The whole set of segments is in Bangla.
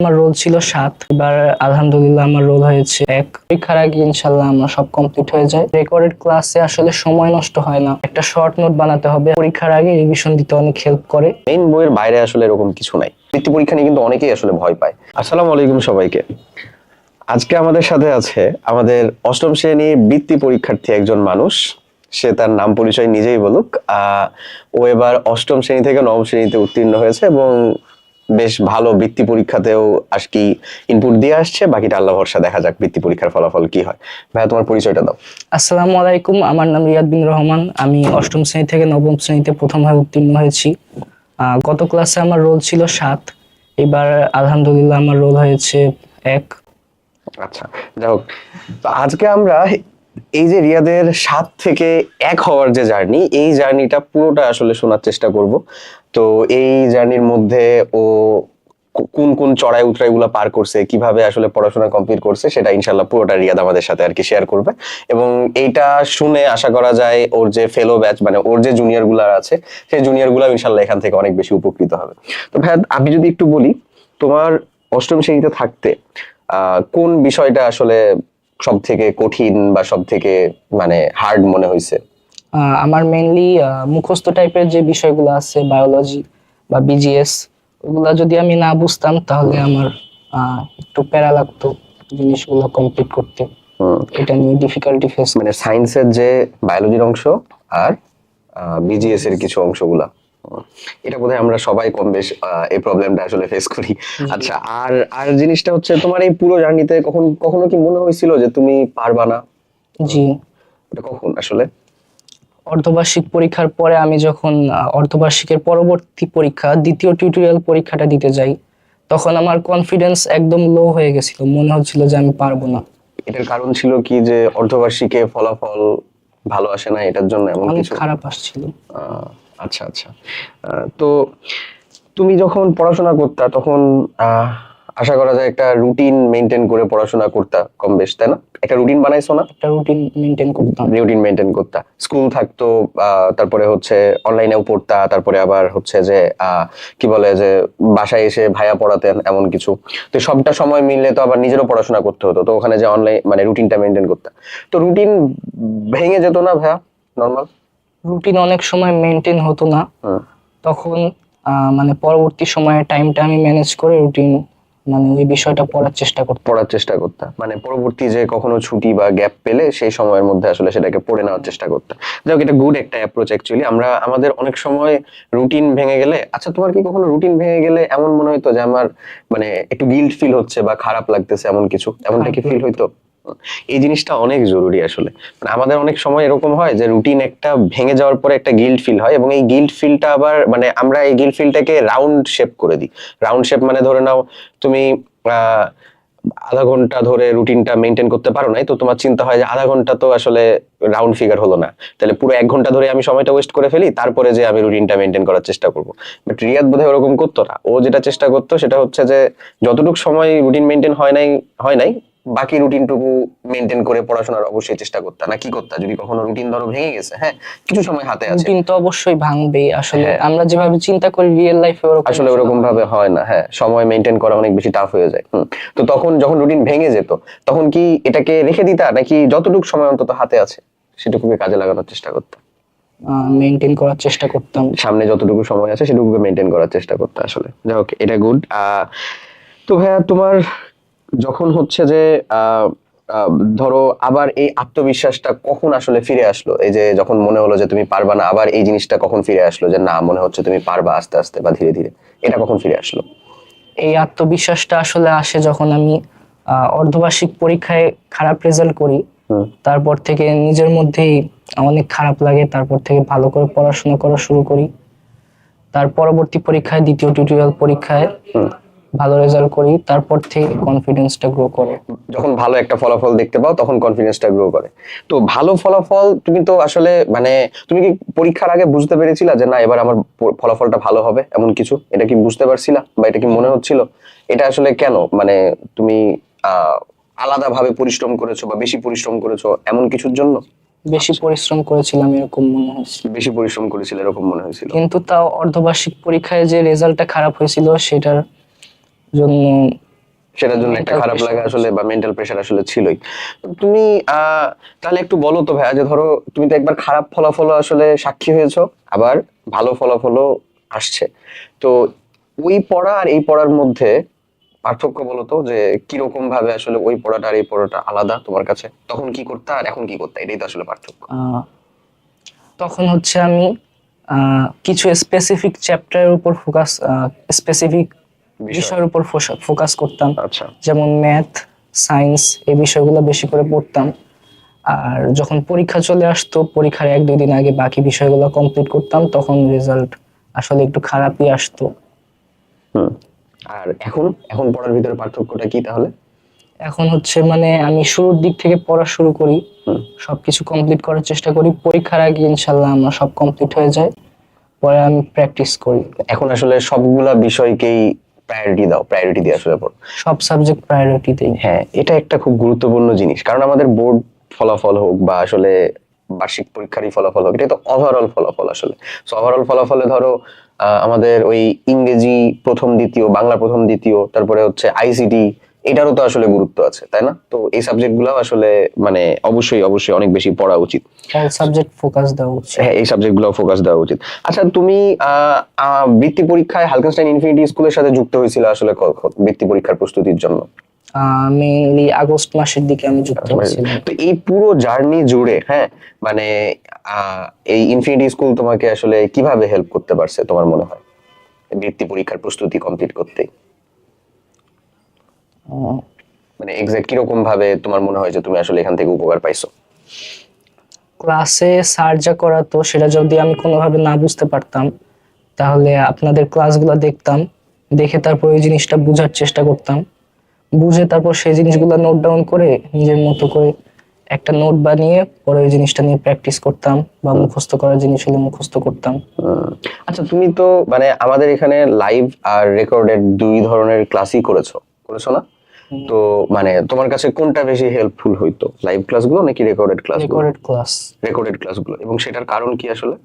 আমার রোল ছিল 7, এবার আলহামদুলিল্লাহ আমার রোল হয়েছে 1। পরীক্ষার আগে ইনশাল্লাহ আমার সব কমপ্লিট হয়ে যায়। রেকর্ডেড ক্লাসে আসলে সময় নষ্ট হয় না, একটা শর্ট নোট বানাতে হবে, পরীক্ষার আগে রিভিশন দিতে অনেক হেল্প করে। মেইন বইয়ের বাইরে আসলে এরকম কিছু নাই। বৃত্তি পরীক্ষা নিয়ে কিন্তু অনেকেই আসলে ভয় পায়। আসসালামু আলাইকুম সবাইকে। আজকে আমাদের সাথে আছে আমাদের অষ্টম শ্রেণীর বৃত্তি পরীক্ষার্থী একজন মানুষ। সে তার নাম পরিচয় নিজেই বলুক। ও এবার অষ্টম শ্রেণী থেকে নবম শ্রেণীতে উত্তীর্ণ হয়েছে এবং বেশ ভালো বৃত্তি পরীক্ষাতেও আজকে ইনপুট দিয়ে আসছে। বাকিটা আল্লাহ ভরসা, দেখা যাক বৃত্তি পরীক্ষার ফলাফল কি হয়। ভাইয়া, তোমার পরিচয়টা দাও। আসসালামু আলাইকুম, আমার নাম রিয়াদ বিন রহমান। আমি অষ্টম শ্রেণী থেকে নবম শ্রেণীতে প্রথম হয়ে উত্তীর্ণ হয়েছি। গত ক্লাসে আমার রোল ছিল 7, এবার আলহামদুলিল্লাহ আমার রোল হয়েছে 1। আচ্ছা, যাই হোক, তো আজকে আমরা এই যে রিয়াদের 7 থেকে 1 হওয়ার যে জার্নি, এই জার্নিটা পুরোটা আসলে শোনার চেষ্টা করব। তো এই জার্নির মধ্যে ও কোন কোন চড়াই উতরাই গুলা পার করছে, কিভাবে আসলে পড়াশোনা কমপ্লিট করছে, সেটা ইনশাল্লাহ পুরোটা রিয়াদ আমাদের সাথে আর কি শেয়ার করবে। এবং এইটা শুনে আশা করা যায় ওর যে ফেলো ব্যাচ, মানে ওর যে জুনিয়র গুলা আছে, সেই জুনিয়র গুলা ইনশাল্লাহ এখান থেকে অনেক বেশি উপকৃত হবে। তো ভাইয়া, আমি যদি একটু বলি, তোমার অষ্টম শ্রেণীতে থাকতে কোন বিষয়টা আসলে সব থেকে কঠিন বা সব থেকে মানে হার্ড মনে হয়েছে? আমার মেইনলি মুখস্থ টাইপের যে বিষয়গুলো আছে, বায়োলজি বা বিজিএস, ওগুলা যদি আমি না বুঝতাম তাহলে আমার একটু প্যারা লাগতো জিনিসগুলো কমপ্লিট করতে। এটা নিয়ে ডিফিকাল্টি ফেস। মানে সায়েন্সের যে বায়োলজির অংশ আর বিজিএস এর কিছু অংশগুলা, এটা বোধহয় আমরা সবাই কম বেশ এই প্রবলেমটা আসলে ফেস করি। আচ্ছা, আর আর জিনিসটা হচ্ছে, তোমার এই পুরো জার্নিতে কখনো কি মনে হয়েছিল যে তুমি পারবা না? জি, এটা কখন আসলে? অর্ধবার্ষিক পরীক্ষার পরে আমি যখন অর্ধবার্ষিকের পরবর্তী পরীক্ষা দ্বিতীয় টিউটোরিয়াল পরীক্ষাটা দিতে যাই, তখন আমার কনফিডেন্স একদম লো হয়ে গেছিল, মনে হচ্ছিল যে আমি পারবো না। এটার কারণ ছিল কি যে অর্ধবার্ষিকে ফলাফল ভালো আসে না, এটার জন্য এমন অনেক কিছু? খারাপ আসছিল। আচ্ছা আচ্ছা। তো তুমি যখন পড়াশোনা করতা তখন আশা করা যায় একটা রুটিন মেনটেন করে পড়াশোনা করতা কম বেশ, তাই না? একটা রুটিন বানাইছো না? একটা রুটিন মেনটেন করতাম। রুটিন মেনটেন করতা, স্কুল থাকতো, তারপরে হচ্ছে অনলাইনেও পড়তা, তারপরে আবার হচ্ছে যে কি বলে যে বাসায় এসে ভাইয়া পড়াতেন, এমন কিছু। তো সবটা সময় মিললে তো আবার নিজেরও পড়াশোনা করতে হতো, তো ওখানে যে অনলাইন মানে রুটিনটা মেনটেন করতা, তো রুটিন ভেঙে যেত না ভাইয়া? নর্মাল রুটিন অনেক সময় মেনটেন হতো না, তখন মানে পরবর্তী সময়ে টাইমটা আমি ম্যানেজ করে রুটিন মানে ওই বিষয়টা পড়ার চেষ্টা করতাম। মানে পরবর্তী যে কখনো ছুটি বা গ্যাপ পেলে সেই সময়ের মধ্যে আসলে সেটাকে পড়ে নেওয়ার চেষ্টা করতাম। যাই হোক, এটা গুড একটা অ্যাপ্রোচ অ্যাকচুয়ালি। আমরা আমাদের অনেক সময় রুটিন ভেঙে গেলে, আচ্ছা তোমার কি কখনো রুটিন ভেঙে গেলে এমন মনে হইতো যে আমার মানে একটু গিল্ট ফিল হচ্ছে বা খারাপ লাগতেছে, এমন কিছু, এমনটা কি ফিল হইতো? এই জিনিসটা অনেক জরুরি আসলে। মানে আমাদের অনেক সময় এরকম হয় যে রুটিন একটা ভেঙে যাওয়ার পরে একটা গিল্ট ফিল হয়, এবং এই গিল্ট ফিলটা আবার মানে আমরা এই গিল্ট ফিলটাকে রাউন্ড শেপ করে দিই। রাউন্ড শেপ মানে ধরে নাও তুমি আধা ঘন্টা ধরে রুটিনটা মেনটেন করতে পারো নাই, তো তোমার চিন্তা হয় যে আধা ঘন্টা তো আসলে রাউন্ড ফিগার হলো না, তাহলে পুরো 1 ঘন্টা ধরে আমি সময়টা ওয়েস্ট করে ফেলি, তারপরে যে আমি রুটিনটা মেনটেন করার চেষ্টা করবো। বাট রিয়াদ বোধহয় ওরকম করতো না। ও যেটা চেষ্টা করতো সেটা হচ্ছে যে যতটুকু সময় রুটিন মেনটেন হয় নাই বাকি রুটিনটুকু মেনটেন করে পড়াশোনার অবশ্যই চেষ্টা করতা, না কি করতা? যদি কখনো রুটিন ধরো ভেঙে গেছে, হ্যাঁ কিছু সময় হাতে আছে, রুটিন তো অবশ্যই ভাঙবেই আসলে। আমরা যেভাবে চিন্তা করি রিয়েল লাইফে আসলে ওরকম ভাবে হয় না। হ্যাঁ, সময় মেনটেন করা অনেক বেশি টাফ হয়ে যায়। তো তখন যখন রুটিন ভেঙে যেত, তখন কি এটাকে রেখে দিতা, নাকি যতটুকু সময় অন্তত হাতে আছে সেটুকুকে কাজে লাগানোর চেষ্টা করতে? মেনটেন করার চেষ্টা করতাম। সামনে যতটুকু সময় আছে সেটুকুকে মেনটেন করার চেষ্টা করতে আসলে। যাই হোক, এটা গুড। তো ভাইয়া, তোমার যখন হচ্ছে যে ধরো আবার এই আত্মবিশ্বাসটা কখন আসলে ফিরে আসলো? এই যে যখন মনে হলো যে তুমি পারবা না, আবার এই জিনিসটা কখন ফিরে আসলো যে না, মনে হচ্ছে তুমি পারবা আস্তে আস্তে বা ধীরে ধীরে, এটা কখন ফিরে আসলো? এই আত্মবিশ্বাসটা আসলে আসে যখন আমি অর্ধবার্ষিক পরীক্ষায় খারাপ রেজাল্ট করি। তারপর থেকে নিজের মধ্যেই অনেক খারাপ লাগে, তারপর থেকে ভালো করে পড়াশোনা করা শুরু করি। তার পরবর্তী পরীক্ষায় দ্বিতীয় টিউটোরিয়াল পরীক্ষায় ভালো রেজাল্ট করি, তারপর থেকে কনফিডেন্সটা গ্রো করে। যখন ভালো একটা ফলাফল দেখতে পাও তখন কনফিডেন্সটা গ্রো করে। তো ভালো ফলাফল তুমি তো আসলে মানে তুমি কি পরীক্ষার আগে বুঝতে পেরেছিলা যে না এবার আমার ফলাফলটা ভালো হবে, এমন কিছু? এটা কি বুঝতে পারছিলা বা এটা কি মনে হচ্ছিল? এটা আসলে কেন, মানে তুমি আলাদা ভাবে পরিশ্রম করেছো বা বেশি পরিশ্রম করেছো এমন কিছুর জন্য? বেশি পরিশ্রম করেছিলাম এরকম মনে হয়েছিল। বেশি পরিশ্রম করেছিল এরকম মনে হয়েছিল। কিন্তু তাও অর্ধবার্ষিক পরীক্ষায় যে রেজাল্টটা খারাপ হয়েছিল সেটার জন্য সেটার জন্য একটা Mental খারাপ pressure লাগা আসলে বা মেন্টাল প্রেশার আসলে ছিলই। তুমি তাহলে একটু বলো তো ভাইয়া, যে ধরো তুমি তো একবার খারাপ ফলাফল আসলে সাক্ষী হয়েছো, আবার ভালো ফলাফলও আসছে, তো ওই পড়া আর এই পড়ার মধ্যে পার্থক্য বলো তো, যে কিরকম ভাবে আসলে ওই পড়াটা আর এই পড়াটা আলাদা তোমার কাছে, তখন কি করতে আর এখন কি করতে, এটাই তো আসলে পার্থক্য। আহ, তখন হচ্ছে আমি কিছু স্পেসিফিক চ্যাপ্টারের উপর স্পেসিফিক বিষয়। বিষয়ের উপর ফোকাস করতাম, আচ্ছা। যেমন ম্যাথ, সায়েন্স, এই বিষয়গুলো বেশি করে পড়তাম। আর যখন পরীক্ষা চলে আসতো, পরীক্ষার 1-2 দিন আগে বাকি বিষয়গুলো কমপ্লিট করতাম, তখন রেজাল্ট আসলে একটু খারাপই আসতো। হুম। আর এখন এখন পড়ার ভিতরে পার্থক্যটা কি তাহলে? এখন হচ্ছে মানে আমি শুরুর দিক থেকে পড়া শুরু করি, হুম। সবকিছু কমপ্লিট করার চেষ্টা করি, পরীক্ষার আগে ইনশাল্লাহ আমার সব কমপ্লিট হয়ে যায়, পরে আমি প্র্যাকটিস করি। এখন আসলে সবগুলা বিষয়কেই প্রায়োরিটি দিয়ে আসলে পড়ো। সব সাবজেক্ট প্রায়োরিটি দেই। হ্যাঁ, এটা একটা খুব গুরুত্বপূর্ণ জিনিস, কারণ আমাদের বোর্ড ফলাফল হোক বা আসলে বার্ষিক পরীক্ষারই ফলাফল হোক, এটা তো ওভারঅল ফলাফল আসলে। সো ওভারঅল ফলাফলে ধরো আমাদের ওই ইংরেজি প্রথম দ্বিতীয়, বাংলা প্রথম দ্বিতীয়, তারপরে হচ্ছে আইসিটি, এটারও তো আসলে গুরুত্ব আছে, তাই না? তো এই সাবজেক্ট গুলো আসলে মানে অবশ্যই অবশ্যই অনেক বেশি পড়া উচিত। অল সাবজেক্ট ফোকাস দেওয়া উচিত। হ্যাঁ, এই সাবজেক্ট গুলো ফোকাস দেওয়া উচিত। আচ্ছা, তুমি বৃত্তি পরীক্ষায় হালকেনস্টাইন ইনফিনিটি স্কুলের সাথে যুক্ত হয়েছিল আসলে কখন বৃত্তি পরীক্ষার প্রস্তুতির জন্য? মেইনলি আগস্ট মাসের দিকে আমি যুক্ত হয়েছিলাম। তো এই পুরো জার্নি জুড়ে, হ্যাঁ, মানে এই ইনফিনিটি স্কুল তোমাকে আসলে কিভাবে হেল্প করতে পারছে তোমার মনে হয় বৃত্তি পরীক্ষার প্রস্তুতি কমপ্লিট করতে? আহ, মানে এক্সাক্ট কিরকম ভাবে তোমার মনে হয় যে তুমি আসলে এখান থেকে উপকার পাইছো? ক্লাসে স্যার যা করাতো সেটা যদি আমি কোনোভাবে না বুঝতে পারতাম, তাহলে আপনাদের ক্লাসগুলো দেখতাম, দেখে তারপর ওই জিনিসটা বোঝার চেষ্টা করতাম, বুঝে তারপর সেই জিনিসগুলো নোট ডাউন করে নিজের মতো করে একটা নোট বানিয়ে পরে ওই জিনিসটা নিয়ে প্র্যাকটিস করতাম, বা মুখস্থ করার জিনিস হলে মুখস্থ করতাম। আচ্ছা, তুমি তো মানে আমাদের এখানে লাইভ আর রেকর্ডেড দুই ধরনের ক্লাসই করেছো করেছো না? তো মানে তোমার কাছে কোনটা বেশি হেল্পফুল হইতো, লাইভ ক্লাসগুলো নাকি রেকর্ডেড ক্লাসগুলো? Recorded class. রেকর্ডেড ক্লাসগুলো, এবং সেটার কারণ কি আসলে?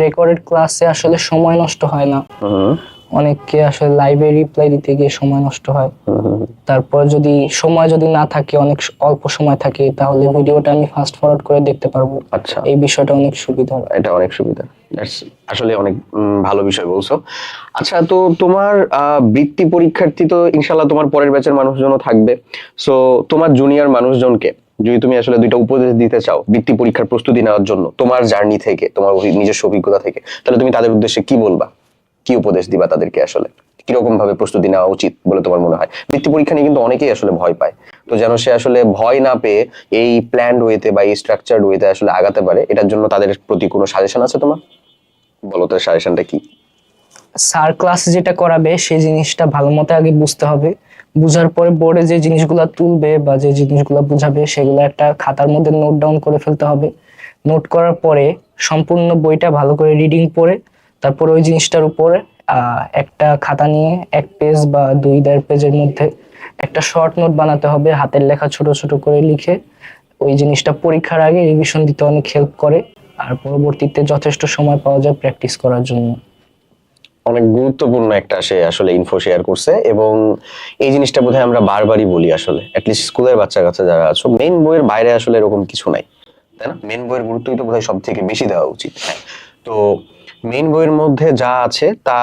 রেকর্ডেড ক্লাসে আসলে সময় নষ্ট হয় না, হুম। অনেককে আসলে লাইভে রিপ্লাই দিতে গিয়ে সময় নষ্ট হয়। হুম। তারপর যদি সময় যদি না থাকে, অনেক অল্প সময় থাকে, তাহলে ভিডিওটা আমি ফাস্ট ফরওয়ার্ড করে দেখতে পারবো। আচ্ছা, এই বিষয়টা অনেক সুবিধা। এটা অনেক সুবিধা। That's আসলে অনেক ভালো বিষয় বলছো। আচ্ছা, তো তোমার বৃত্তি পরীক্ষার্থী তো ইনশাল্লাহ তোমার পরের ব্যাচের মানুষজনও থাকবে। সো তোমার জুনিয়র মানুষজনকে যদি তুমি আসলে দুইটা উপদেশ দিতে চাও বৃত্তি পরীক্ষার প্রস্তুতি নেওয়ার জন্য, তোমার জার্নি থেকে, তোমার নিজস্ব অভিজ্ঞতা থেকে, তাহলে তুমি তাদের উদ্দেশ্যে কি বলবা, কি উপদেশ দিবা তাদেরকে, আসলে কিরকম ভাবে প্রস্তুতি নেওয়া উচিত বলে তোমার মনে হয়? বৃত্তি পরীক্ষা নিয়ে কিন্তু অনেকেই আসলে ভয় পায়, তো যেন সে আসলে ভয় না পেয়ে এই প্ল্যান্ড ওয়েতে বা এই স্ট্রাকচারড ওয়েতে আসলে আগাতে পারে, এটার জন্য তাদের প্রতি কোনো সাজেশন আছে তোমার? বলো তো সাজেশনটা কি? স্যার ক্লাস যেটা করাবে সেই জিনিসটা ভালো মতো আগে বুঝতে হবে, বুঝার পরে বোর্ডে যে জিনিসগুলো তুলবে বা যে জিনিসগুলো বুঝাবে সেগুলো একটা খাতার মধ্যে নোট ডাউন করে ফেলতে হবে। নোট করার পরে সম্পূর্ণ বইটা ভালো করে রিডিং পড়ে তারপর ওই জিনিসটার উপরে একটা খাতা নিয়ে 1 পেজ বা 2-1.5 পেজের মধ্যে একটা শর্ট নোট বানাতে হবে, হাতের লেখা ছোট ছোট করে লিখে। ওই জিনিসটা পরীক্ষার আগে রিভিশন দিতে অনেক হেল্প করে, আর পরবর্তীতে যথেষ্ট সময় পাওয়া যায় প্র্যাকটিস করার জন্য। অনেক গুরুত্বপূর্ণ একটা সে আসলে ইনফো শেয়ার করছে, এবং এই জিনিসটা বোধহয় আমরা বারবারই বলি আসলে, অ্যাটলিস্ট স্কুলের বাচ্চা কাচ্চা যারা আছো, মেইন বইয়ের বাইরে আসলে এরকম কিছু নাই, তাই না? মেইন বইয়ের গুরুত্বই তো বোধহয় সব থেকে বেশি দেওয়া উচিত। হ্যাঁ, তো মেইন বইয়ের মধ্যে যা আছে তা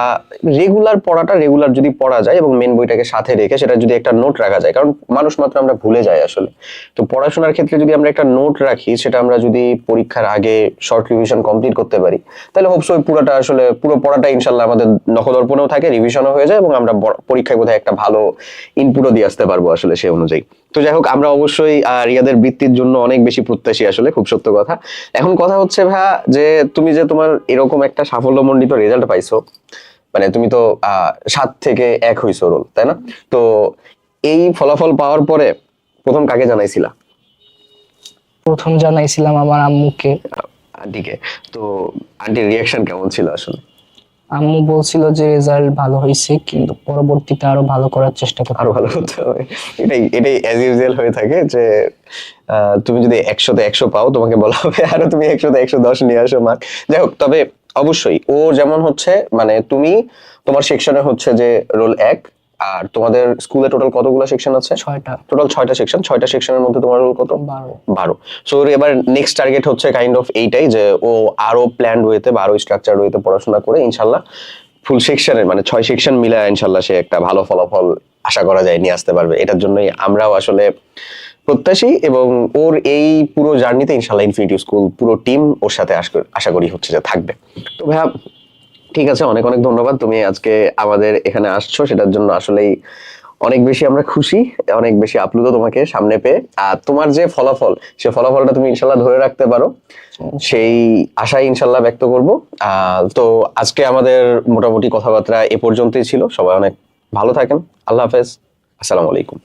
রেগুলার যদি পড়া যায় এবং মেইন বইটাকে সাথে রেখে সেটা যদি একটা নোট রাখা যায়, কারণ মানুষ মাত্র আমরা ভুলে যাই আসলে, তো পড়াশোনার ক্ষেত্রে যদি আমরা একটা নোট রাখি, সেটা আমরা যদি পরীক্ষার আগে শর্ট রিভিশন কমপ্লিট করতে পারি, তাহলে হোপসই পুরোটা আসলে পুরো পড়াটা ইনশাল্লাহ আমাদের নখদর্পণেও থাকে, রিভিশনও হয়ে যায়, এবং আমরা পরীক্ষায় বোধহয় একটা ভালো ইনপুটও দিয়ে আসতে পারবো আসলে সে অনুযায়ী। তো যাই হোক, আমরা অবশ্যই রিয়াদের বৃত্তির জন্য অনেক বেশি প্রত্যাশী আসলে, খুব সত্য কথা। এখন কথা হচ্ছে ভাইয়া, যে তুমি যে তোমার এরকম একটা সাফল্যমণ্ডিত রেজাল্ট পাইছো, মানে তুমি তো 7 থেকে 1 হইছো রোল, তাই না? তো এই ফলাফল পাওয়ার পরে প্রথম কাকে জানাইছিলা? প্রথম জানাইছিলাম আমার আম্মুকে। আন্টিকে। তো আন্টির রিয়াকশন কেমন ছিল আসলে? আম্মু বলছিল যে রেজাল্ট ভালো হয়েছে, কিন্তু পরবর্তীতে আরো ভালো করার চেষ্টা করতে আরো ভালো করতে হবে। এটাই অ্যাজ ইউজুয়াল হয়ে থাকে, যে তুমি যদি 100-তে 100 পাও, তোমাকে বলা হবে আরো তুমি 100-তে 110 নিয়ে আসো মার্ক। যাই হোক, তবে অবশ্যই ও যেমন হচ্ছে, মানে তুমি তোমার সেকশনে হচ্ছে যে রোল 1, আর তোমাদের স্কুলে টোটাল কতগুলো সেকশন আছে? 6টা। টোটাল 6টা সেকশন। 6টা সেকশনের মধ্যে তোমার রোল কত? 12। 12। সো এবার নেক্সট টার্গেট হচ্ছে কাইন্ড অফ এইটাই যে ও আরো প্ল্যান্ড ওয়েতে বা আরো স্ট্রাকচার ওয়েতে পড়াশোনা করে ইনশাল্লাহ ফুল সেকশনের মানে 6 সেকশন মিলে ইনশাল্লাহ সে একটা ভালো ফলাফল আশা করা যায় নিয়ে আসতে পারবে। এটার জন্যই আমরাও আসলে প্রত্যাশী, এবং ওর এই পুরো জার্নিতে ইনশাল্লাহ ইনফিনিটি স্কুল পুরো টিম ওর সাথে আশা করি হচ্ছে যে থাকবে। তো ভাইয়া ঠিক আছে, অনেক অনেক ধন্যবাদ, তুমি আজকে আমাদের এখানে আসছো, সেটার জন্য আসলেই অনেক বেশি আমরা খুশি, অনেক বেশি আপ্লুত তোমাকে সামনে পেয়ে। আর তোমার যে ফলাফল, সে ফলাফলটা তুমি ইনশাল্লাহ ধরে রাখতে পারো, সেই আশাই ইনশাল্লাহ ব্যক্ত করব। তো আজকে আমাদের মোটামুটি কথাবার্তা এ পর্যন্তই ছিল। সবাই অনেক ভালো থাকেন। আল্লাহ হাফেজ। আসসালামু আলাইকুম।